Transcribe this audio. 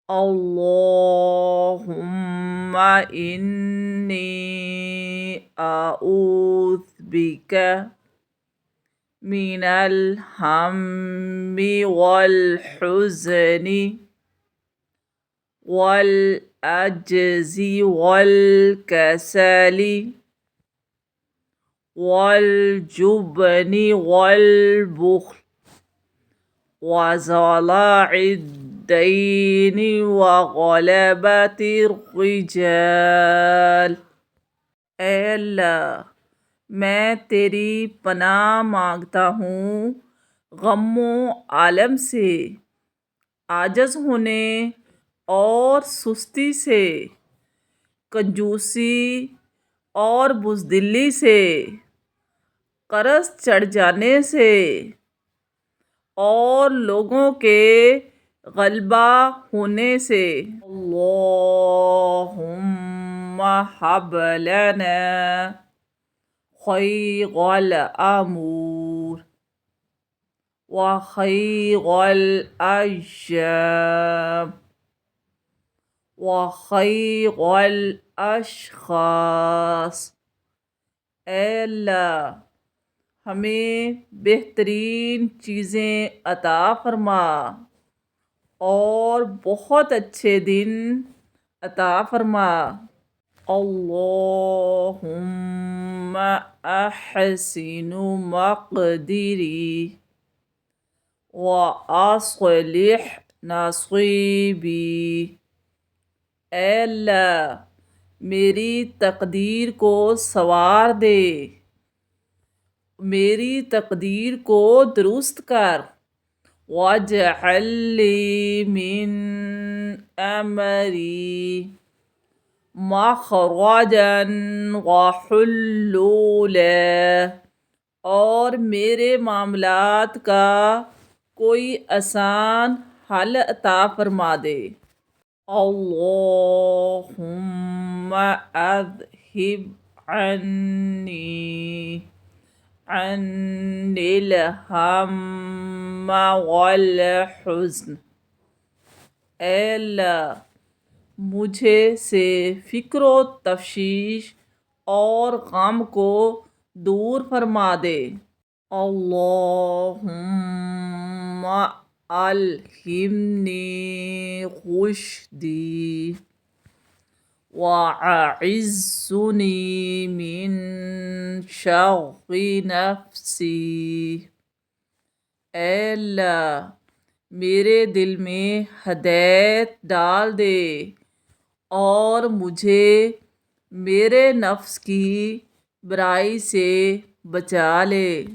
اللهم إني أعوذ بك من الهم والحزن والعجز والكسل والجبن والبخل وضلع الدين وغلبة الرجال۔ اے اللہ، میں تیری پناہ مانگتا ہوں غم و عالم سے، عاجز ہونے اور سستی سے، کنجوسی اور بزدلی سے، قرض چڑھ جانے سے، اور لوگوں کے غلبہ ہونے سے۔ اللہم ہب لنا خیر الامور وخیر الایام وخیر الاشخاص۔ اے اللہ، ہمیں بہترین چیزیں عطا فرما اور بہت اچھے دن عطا فرما۔ اللہم احسن مقدری واصلح نصیبی۔ اے اللہ، میری تقدیر کو سنوار دے، میری تقدیر کو درست کر۔ واجعل لی من امری مخرجا وحلولا، اور میرے معاملات کا کوئی آسان حل عطا فرما دے۔ اللہم اذھب عنی الہم والحزن۔ اے اللہ، مجھے سے فکر و تشویش اور غم کو دور فرما دے۔ اللہم الہمنی رشدی واعصمنی من شر نفسی۔ اے اللہ، میرے دل میں ہدایت ڈال دے اور مجھے میرے نفس کی برائی سے بچا لے۔